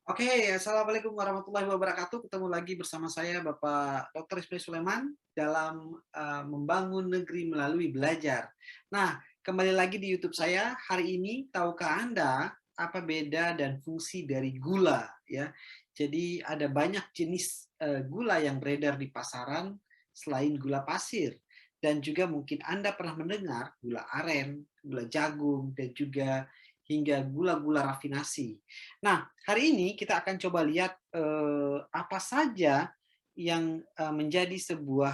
Oke, assalamualaikum warahmatullahi wabarakatuh. Ketemu lagi bersama saya Bapak Dr. Ismail Sulaiman dalam membangun negeri melalui belajar. Nah, kembali lagi di YouTube saya. Hari ini, tahukah Anda apa beda dan fungsi dari gula? Ya, jadi ada banyak jenis gula yang beredar di pasaran selain gula pasir. Dan juga mungkin Anda pernah mendengar gula aren, gula jagung, dan juga hingga gula-gula rafinasi. Nah, hari ini kita akan coba lihat apa saja yang menjadi sebuah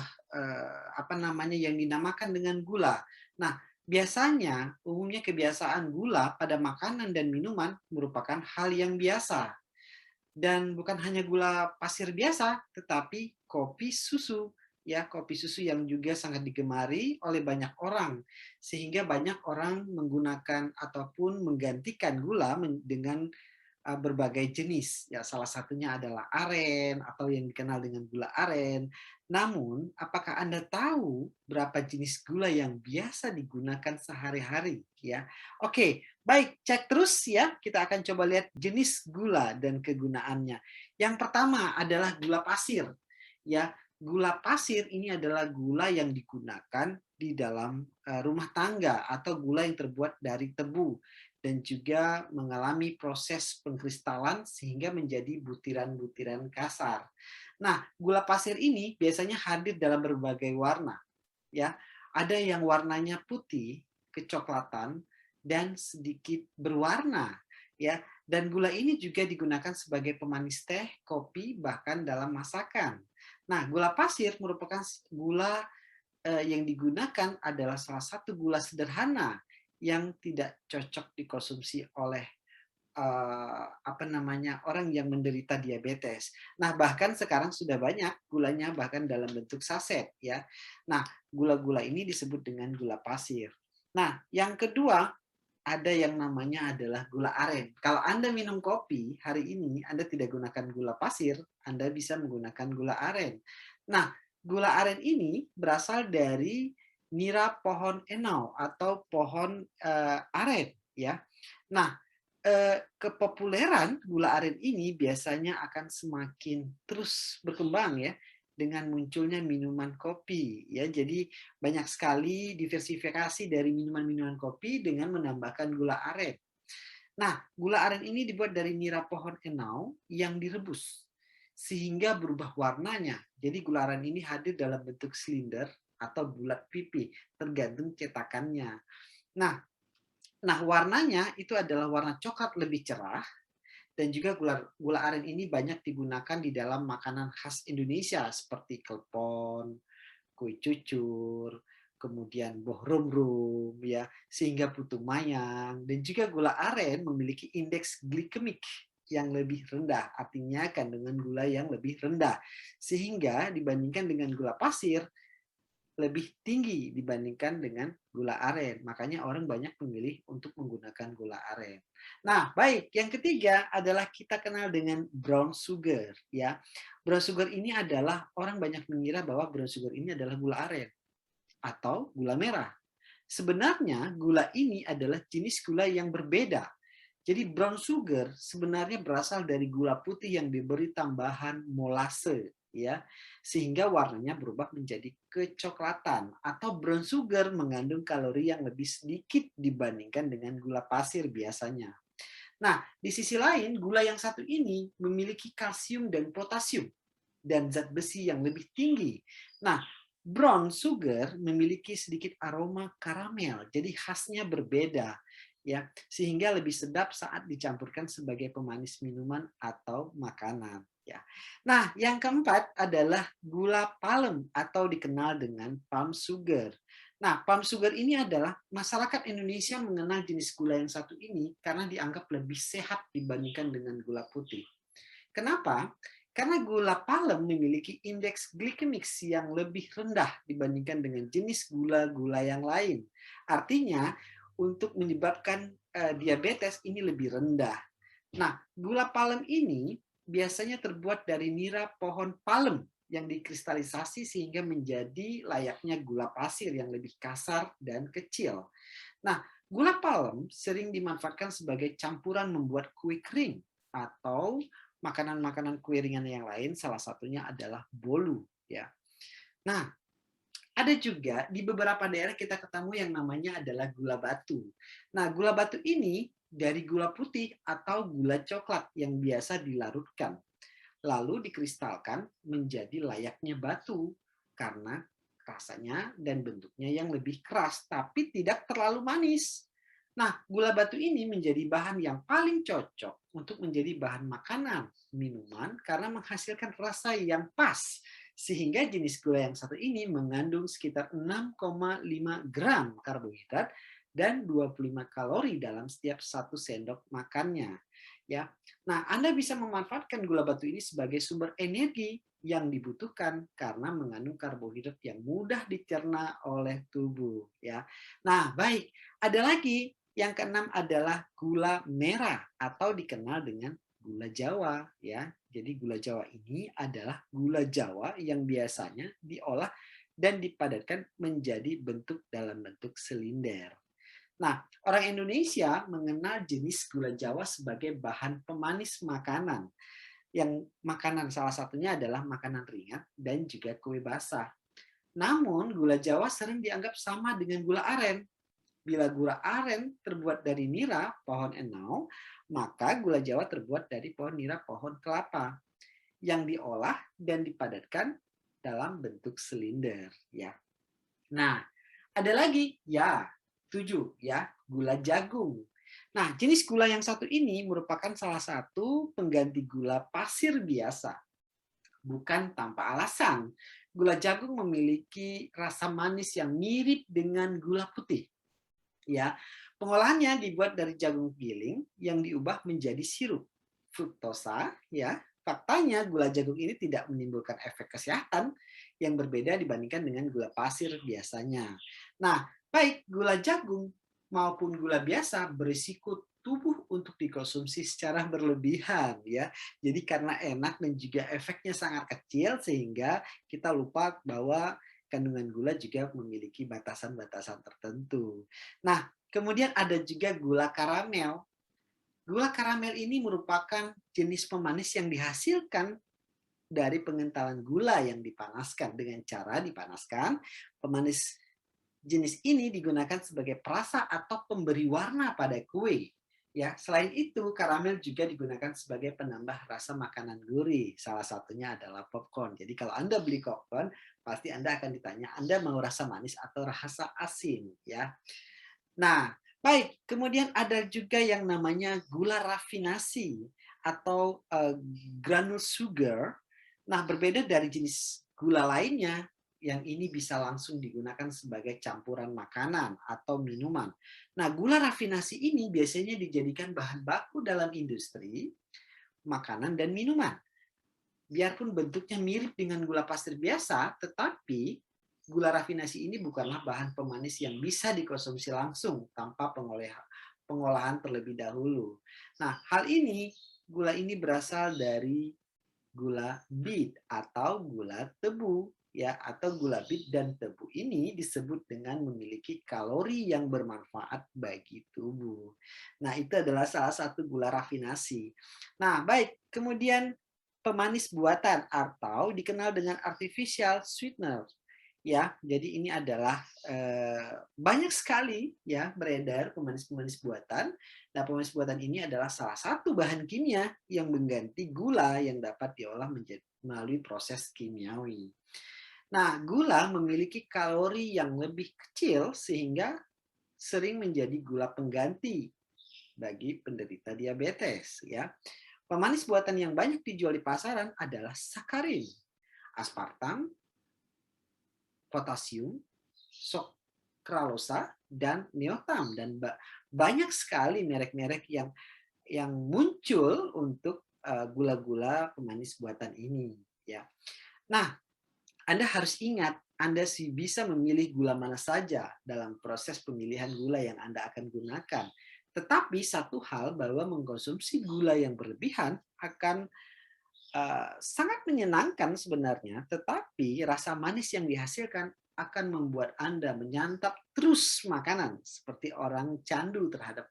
apa namanya yang dinamakan dengan gula. Nah, biasanya umumnya kebiasaan gula pada makanan dan minuman merupakan hal yang biasa dan bukan hanya gula pasir biasa, tetapi kopi susu. Ya, kopi susu yang juga sangat digemari oleh banyak orang, sehingga banyak orang menggunakan ataupun menggantikan gula dengan berbagai jenis. Ya, salah satunya adalah aren atau yang dikenal dengan gula aren. Namun, apakah Anda tahu berapa jenis gula yang biasa digunakan sehari-hari? Ya, oke, baik, cek terus ya. Kita akan coba lihat jenis gula dan kegunaannya. Yang pertama adalah gula pasir. Ya, gula pasir ini adalah gula yang digunakan di dalam rumah tangga atau gula yang terbuat dari tebu dan juga mengalami proses pengkristalan sehingga menjadi butiran-butiran kasar. Nah, gula pasir ini biasanya hadir dalam berbagai warna, ya. Ada yang warnanya putih, kecoklatan, dan sedikit berwarna, ya. Dan gula ini juga digunakan sebagai pemanis teh, kopi, bahkan dalam masakan. Nah, gula pasir merupakan gula yang digunakan adalah salah satu gula sederhana yang tidak cocok dikonsumsi oleh apa namanya orang yang menderita diabetes. Nah, bahkan sekarang sudah banyak gulanya bahkan dalam bentuk saset ya. Nah, gula-gula ini disebut dengan gula pasir. Nah, yang kedua ada yang namanya adalah gula aren. Kalau Anda minum kopi hari ini, Anda tidak gunakan gula pasir, Anda bisa menggunakan gula aren. Nah, gula aren ini berasal dari nira pohon enau atau pohon aren, ya. Nah, kepopuleran gula aren ini biasanya akan semakin terus berkembang ya dengan munculnya minuman kopi ya. Jadi banyak sekali diversifikasi dari minuman-minuman kopi dengan menambahkan gula aren. Nah, gula aren ini dibuat dari nira pohon enau yang direbus sehingga berubah warnanya. Jadi gula aren ini hadir dalam bentuk silinder atau bulat pipi, tergantung cetakannya. Nah, warnanya itu adalah warna coklat lebih cerah dan juga gula aren ini banyak digunakan di dalam makanan khas Indonesia seperti klepon, kue cucur, kemudian bohromrum ya, sehingga putu mayang dan juga gula aren memiliki indeks glikemik yang lebih rendah, artinya kandungan gula yang lebih rendah. Sehingga dibandingkan dengan gula pasir lebih tinggi dibandingkan dengan gula aren. Makanya orang banyak memilih untuk menggunakan gula aren. Nah, baik, yang ketiga adalah kita kenal dengan brown sugar ya. Brown sugar ini adalah orang banyak mengira bahwa brown sugar ini adalah gula aren atau gula merah. Sebenarnya gula ini adalah jenis gula yang berbeda. Jadi brown sugar sebenarnya berasal dari gula putih yang diberi tambahan molase ya, sehingga warnanya berubah menjadi kecoklatan. Atau brown sugar mengandung kalori yang lebih sedikit dibandingkan dengan gula pasir biasanya. Nah, di sisi lain gula yang satu ini memiliki kalsium dan potasium dan zat besi yang lebih tinggi. Nah, brown sugar memiliki sedikit aroma karamel, jadi khasnya berbeda ya, sehingga lebih sedap saat dicampurkan sebagai pemanis minuman atau makanan ya. Nah, yang keempat adalah gula palem atau dikenal dengan palm sugar. Nah, palm sugar ini adalah masyarakat Indonesia mengenal jenis gula yang satu ini karena dianggap lebih sehat dibandingkan dengan gula putih. Kenapa? Karena gula palem memiliki indeks glikemik yang lebih rendah dibandingkan dengan jenis gula-gula yang lain. Artinya, untuk menyebabkan diabetes ini lebih rendah. Nah, gula palem ini biasanya terbuat dari nira pohon palem yang dikristalisasi sehingga menjadi layaknya gula pasir yang lebih kasar dan kecil. Nah, gula palem sering dimanfaatkan sebagai campuran membuat kue kering atau makanan-makanan kue ringan yang lain, salah satunya adalah bolu, ya. Nah, ada juga di beberapa daerah kita ketemu yang namanya adalah gula batu. Nah, gula batu ini dari gula putih atau gula coklat yang biasa dilarutkan, lalu dikristalkan menjadi layaknya batu karena rasanya dan bentuknya yang lebih keras, tapi tidak terlalu manis. Nah, gula batu ini menjadi bahan yang paling cocok untuk menjadi bahan makanan, minuman, karena menghasilkan rasa yang pas. Sehingga jenis gula yang satu ini mengandung sekitar 6,5 gram karbohidrat dan 25 kalori dalam setiap satu sendok makannya. Ya, nah Anda bisa memanfaatkan gula batu ini sebagai sumber energi yang dibutuhkan karena mengandung karbohidrat yang mudah dicerna oleh tubuh. Ya, nah baik. Ada lagi yang keenam adalah gula merah atau dikenal dengan gula Jawa, ya. Jadi gula Jawa ini adalah gula Jawa yang biasanya diolah dan dipadatkan menjadi dalam bentuk silinder. Nah, orang Indonesia mengenal jenis gula Jawa sebagai bahan pemanis makanan. Yang makanan salah satunya adalah makanan ringan dan juga kue basah. Namun, gula Jawa sering dianggap sama dengan gula aren. Bila gula aren terbuat dari nira pohon enau, maka gula Jawa terbuat dari pohon nira pohon kelapa yang diolah dan dipadatkan dalam bentuk silinder. Ya. Nah, ada lagi, ya, 7 ya, gula jagung. Nah, jenis gula yang satu ini merupakan salah satu pengganti gula pasir biasa. Bukan tanpa alasan. Gula jagung memiliki rasa manis yang mirip dengan gula putih. Ya, pengolahannya dibuat dari jagung giling yang diubah menjadi sirup fruktosa. Ya, faktanya gula jagung ini tidak menimbulkan efek kesehatan yang berbeda dibandingkan dengan gula pasir biasanya. Nah, baik gula jagung maupun gula biasa berisiko tubuh untuk dikonsumsi secara berlebihan, ya. Jadi karena enak dan juga efeknya sangat kecil sehingga kita lupa bahwa kandungan gula juga memiliki batasan-batasan tertentu. Nah, kemudian ada juga gula karamel. Gula karamel ini merupakan jenis pemanis yang dihasilkan dari pengentalan gula yang dipanaskan. Dengan cara dipanaskan, pemanis jenis ini digunakan sebagai perasa atau pemberi warna pada kue. Ya, selain itu karamel juga digunakan sebagai penambah rasa makanan gurih. Salah satunya adalah popcorn. Jadi kalau Anda beli popcorn, pasti Anda akan ditanya Anda mau rasa manis atau rasa asin, ya. Nah, baik, kemudian ada juga yang namanya gula rafinasi atau granule sugar. Nah, berbeda dari jenis gula lainnya, yang ini bisa langsung digunakan sebagai campuran makanan atau minuman. Nah, gula rafinasi ini biasanya dijadikan bahan baku dalam industri, makanan, dan minuman. Biarpun bentuknya mirip dengan gula pasir biasa, tetapi gula rafinasi ini bukanlah bahan pemanis yang bisa dikonsumsi langsung tanpa pengolahan terlebih dahulu. Nah, hal ini, gula ini berasal dari gula bit atau gula tebu, ya, atau gula bit dan tebu ini disebut dengan memiliki kalori yang bermanfaat bagi tubuh. Nah, itu adalah salah satu gula rafinasi. Nah, baik, kemudian pemanis buatan atau dikenal dengan artificial sweetener. Ya, jadi ini adalah banyak sekali ya beredar pemanis-pemanis buatan. Nah, pemanis buatan ini adalah salah satu bahan kimia yang mengganti gula yang dapat diolah melalui proses kimiawi. Nah, gula memiliki kalori yang lebih kecil sehingga sering menjadi gula pengganti bagi penderita diabetes, ya. Pemanis buatan yang banyak dijual di pasaran adalah sakarin, aspartam, potasium, sukralosa, dan neotam. Dan banyak sekali merek-merek yang muncul untuk gula-gula pemanis buatan ini. Ya. Nah, Anda harus ingat, Anda sih bisa memilih gula mana saja dalam proses pemilihan gula yang Anda akan gunakan. Tetapi satu hal bahwa mengkonsumsi gula yang berlebihan akan sangat menyenangkan sebenarnya, tetapi rasa manis yang dihasilkan akan membuat Anda menyantap terus makanan seperti orang candu terhadap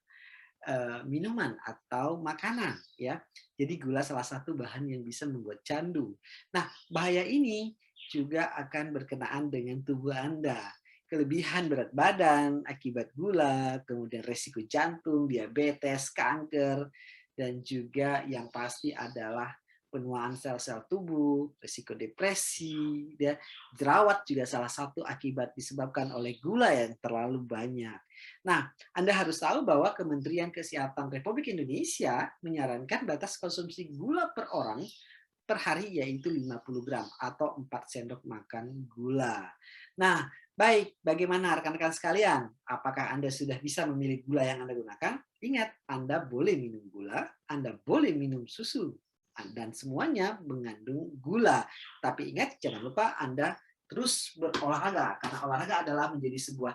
minuman atau makanan ya. Jadi gula salah satu bahan yang bisa membuat candu. Nah, bahaya ini juga akan berkenaan dengan tubuh Anda. Kelebihan berat badan akibat gula, kemudian resiko jantung, diabetes, kanker, dan juga yang pasti adalah penuaan sel-sel tubuh, risiko depresi, ya, jerawat juga salah satu akibat disebabkan oleh gula yang terlalu banyak. Nah, Anda harus tahu bahwa Kementerian Kesehatan Republik Indonesia menyarankan batas konsumsi gula per orang per hari yaitu 50 gram atau 4 sendok makan gula. Nah, baik, bagaimana rekan-rekan sekalian? Apakah Anda sudah bisa memilih gula yang Anda gunakan? Ingat, Anda boleh minum gula, Anda boleh minum susu, dan semuanya mengandung gula. Tapi ingat, jangan lupa Anda terus berolahraga, karena olahraga adalah menjadi sebuah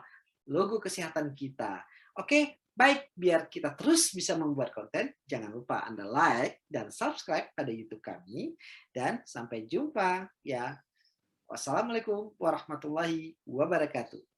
logo kesehatan kita. Oke, baik, biar kita terus bisa membuat konten, jangan lupa Anda like dan subscribe pada YouTube kami, dan sampai jumpa ya. Wassalamualaikum warahmatullahi wabarakatuh.